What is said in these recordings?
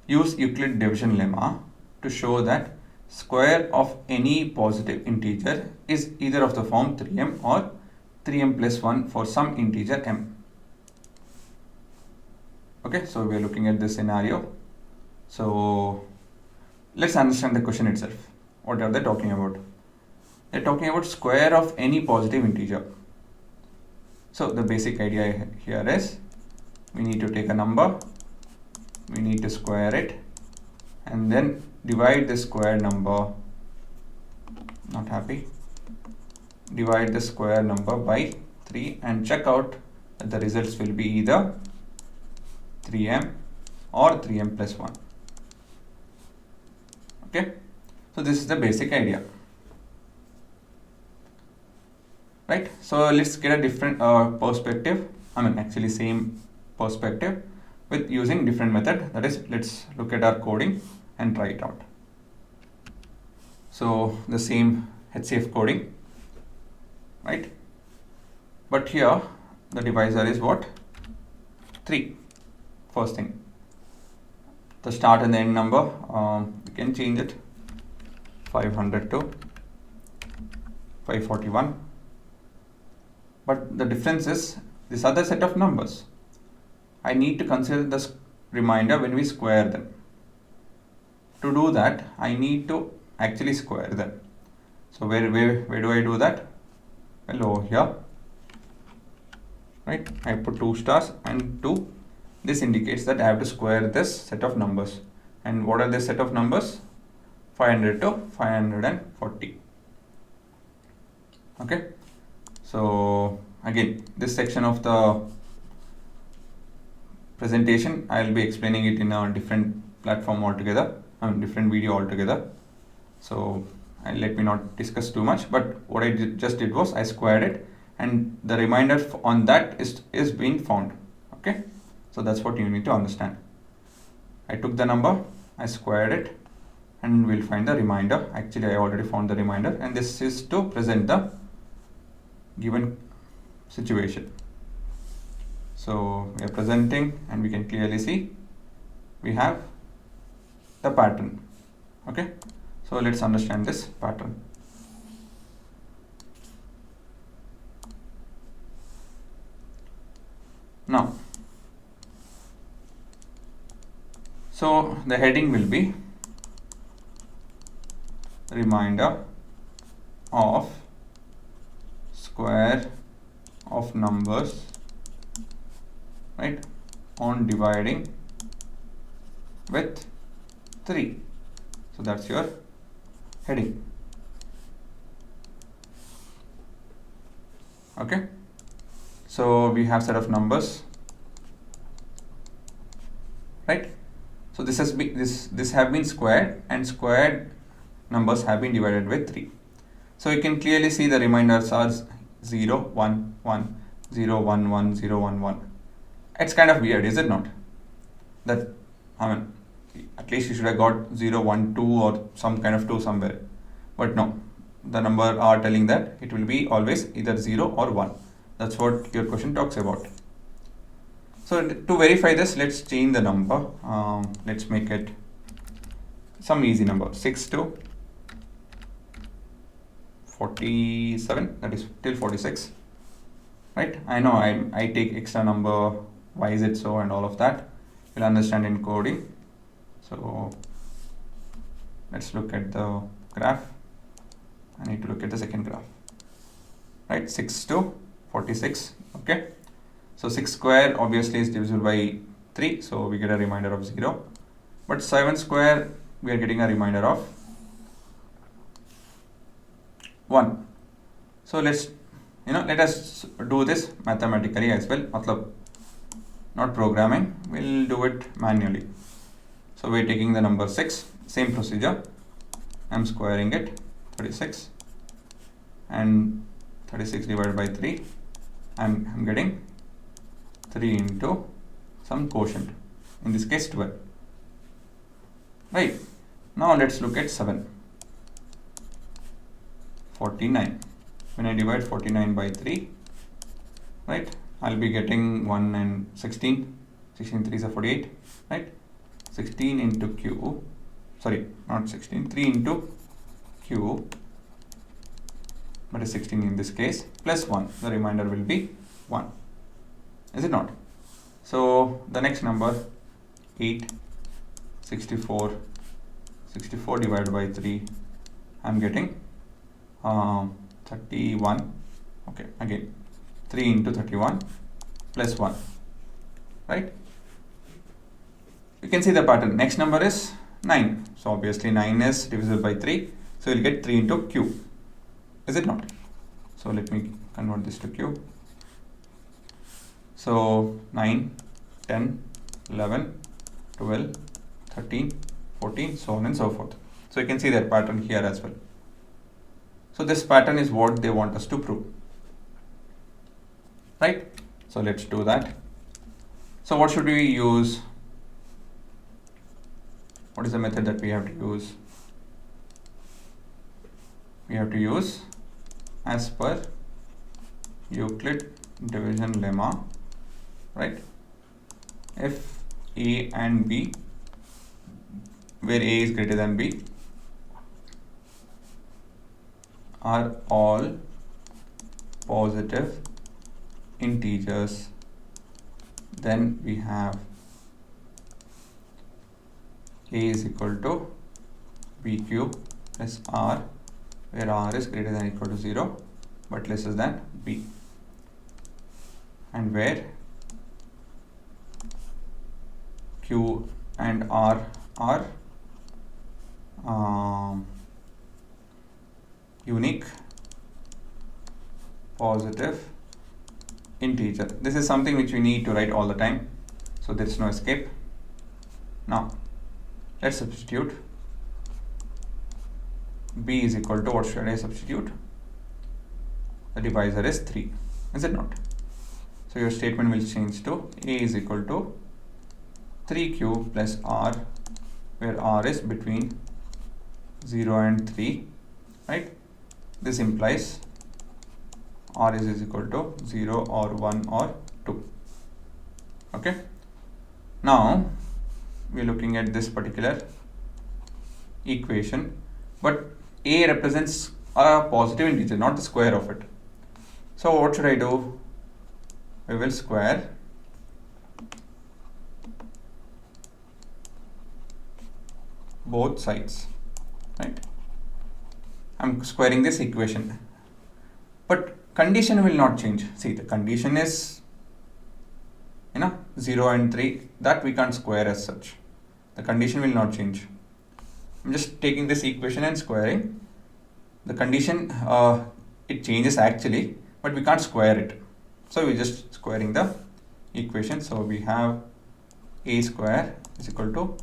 use Euclid division lemma to show that square of any positive integer is either of the form 3m or 3m plus 1 for some integer m. Okay, so we are looking at this scenario. So let's understand the question itself. What are they talking about? They're talking about square of any positive integer. So the basic idea here is we need to take a number, we need to square it, and then divide the square number, divide the square number by 3 and check out that the results will be either 3m or 3m plus 1. Okay, so this is the basic idea. Right, so let's get a different perspective, actually same perspective with using different method. That is, let's look at our coding and try it out. So the same HCF coding, right? But here the divisor is what? 3. First thing, the start and the end number, we can change it 500 to 541. But the difference is this other set of numbers. I need to consider the remainder when we square them. To do that, I need to actually square them. So where do I do that? Well, over here, right? I put 2 stars and 2. This indicates that I have to square this set of numbers. And what are this set of numbers? 500 to 540. Okay. So again, this section of the presentation, I will be explaining it in a different platform altogether, different video altogether. So let me not discuss too much, but what I just did was I squared it and the remainder on that is being found. Okay, so that's what you need to understand. I took the number, I squared it, and we'll find the remainder. Actually, I already found the remainder, and this is to present the given situation. So we are presenting and we can clearly see we have the pattern. Okay, so let's understand this pattern. Now, so the heading will be remainder of square of numbers, right, on dividing with 3. So that's your heading. Okay, so we have set of numbers, right? So this has been this have been squared, and squared numbers have been divided with 3. So you can clearly see the remainders are 0, 1, 1, 0, 1, 1, 0, 1, 1. It's kind of weird, is it not? That, at least you should have got 0, 1, 2 or some kind of 2 somewhere. But no, the number are telling that it will be always either 0 or 1. That's what your question talks about. So to verify this, let's change the number. Let's make it some easy number, 6 to 47, that is till 46, right? I know I take extra number, why is it so, and all of that you'll understand in coding. So let's look at the graph. I need to look at the second graph, right? 6 to 46. Okay, so 6 square obviously is divisible by 3, so we get a remainder of 0. But 7 square, we are getting a remainder of 1. So let us do this mathematically as well. Not programming, we'll do it manually. So we're taking the number 6, same procedure. I'm squaring it, 36, and 36 divided by 3. I'm getting 3 into some quotient, in this case 12. Right, now let's look at 7. 49. When I divide 49 by 3, right, I'll be getting 1 and 16. 16 3s are 48, right? 16 into q, sorry, not 16, 3 into q, but is 16 in this case, plus 1. The remainder will be 1. Is it not? So the next number, 8, 64, 64 divided by 3, I'm getting 31. Okay, again 3 into 31 plus 1, right? You can see the pattern. Next number is 9. So obviously 9 is divisible by 3. So you'll get 3 into q. Is it not? So let me convert this to q. So 9, 10, 11, 12, 13, 14, so on and so forth. So you can see that pattern here as well. So this pattern is what they want us to prove, right? So let's do that. So what should we use? What is the method that we have to use? We have to use as per Euclid division lemma, right? If A and B, where A is greater than B, are all positive integers, then we have A is equal to BQ plus R, where R is greater than or equal to 0 but lesser than B, and where Q and R are unique positive integer. This is something which we need to write all the time, so there is no escape. Now let's substitute. B is equal to, what should I substitute? The divisor is 3, is it not? So your statement will change to A is equal to 3q plus R, where R is between 0 and 3, right? This implies R is equal to 0 or 1 or 2. Okay. Now we are looking at this particular equation, but A represents a positive integer, not the square of it. So what should I do? We will square both sides, right? I'm squaring this equation, but condition will not change. See, the condition is 0 and 3, that we can't square as such. The condition will not change. I'm just taking this equation and squaring. The condition it changes actually, but we can't square it, so we're just squaring the equation. So we have A square is equal to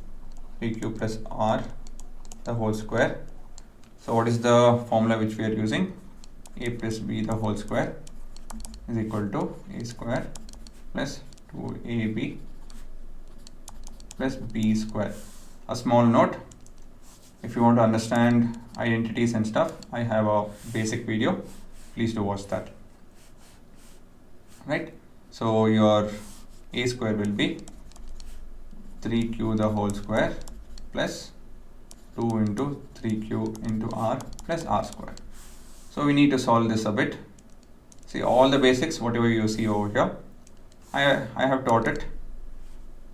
3q plus R the whole square. So what is the formula which we are using? A plus B the whole square is equal to A square plus 2AB plus B square. A small note, if you want to understand identities and stuff, I have a basic video, please do watch that, right? So your A square will be 3q the whole square plus 2 into 3q into R plus R square. So we need to solve this a bit. See, all the basics, whatever you see over here, I have taught it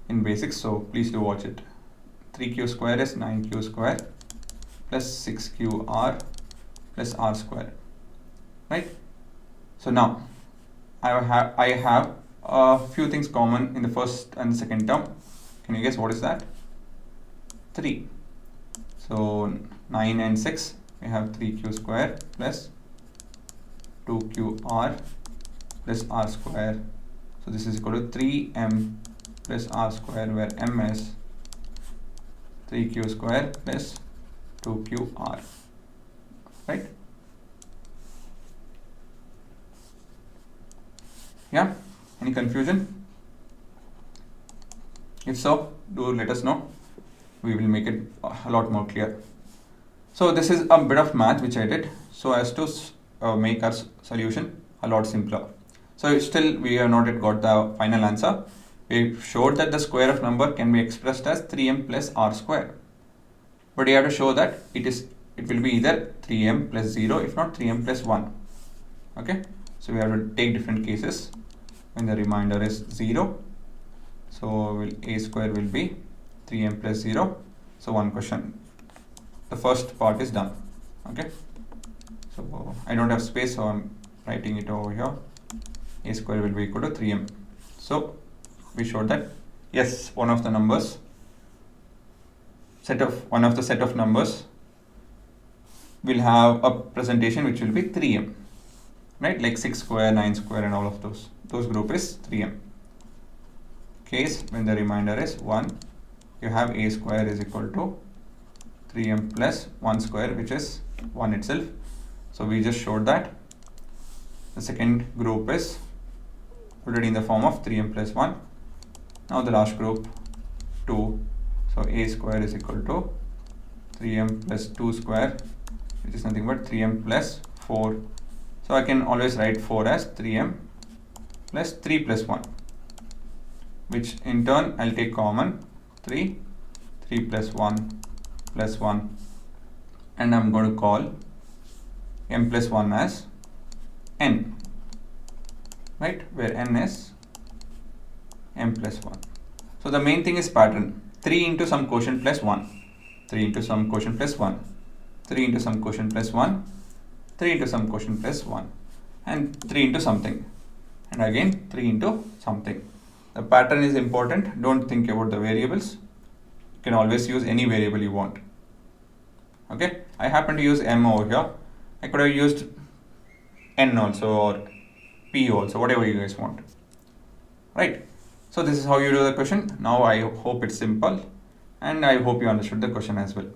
in basics, so please do watch it. 3q square is 9q square plus 6qr plus R square, right? So now I have a few things common in the first and the second term. Can you guess what is that? 3. So 9 and 6, we have 3q square plus 2qr plus R square. So this is equal to 3m plus R square, where m is 3q square plus 2qr, right? Yeah, any confusion? If so, do let us know. We will make it a lot more clear. So this is a bit of math which I did so as to make our solution a lot simpler. So still we have not yet got the final answer. We showed that the square of number can be expressed as 3m plus r square. But you have to show that it will be either 3m plus 0, if not 3m plus 1. Okay, so we have to take different cases when the remainder is 0. So a square will be 3m plus 0. So one question, the first part is done. Okay, so I don't have space, so I'm writing it over here. A square will be equal to 3m. So we showed that yes, one of the set of numbers will have a presentation which will be 3m, right? Like 6 square, 9 square, and all of those group is 3m. Case when the remainder is 1, you have a square is equal to 3m plus 1 square, which is 1 itself. So we just showed that the second group is already in the form of 3m plus 1. Now the last group 2, so a square is equal to 3m plus 2 square, which is nothing but 3m plus 4. So I can always write 4 as 3m plus 3 plus 1, which in turn I'll take common 3 plus 1 plus 1, and I'm going to call m plus 1 as n, right, where n is m plus 1. So the main thing is pattern: 3 into some quotient plus 1, 3 into some quotient plus 1, 3 into some quotient plus 1, 3 into some quotient plus 1, and 3 into something, and again 3 into something. The pattern is important. Don't think about the variables. You can always use any variable you want. Okay, I happen to use m over here. I could have used n also, or p also, whatever you guys want, right? So this is how you do the question. Now I hope it's simple, and I hope you understood the question as well.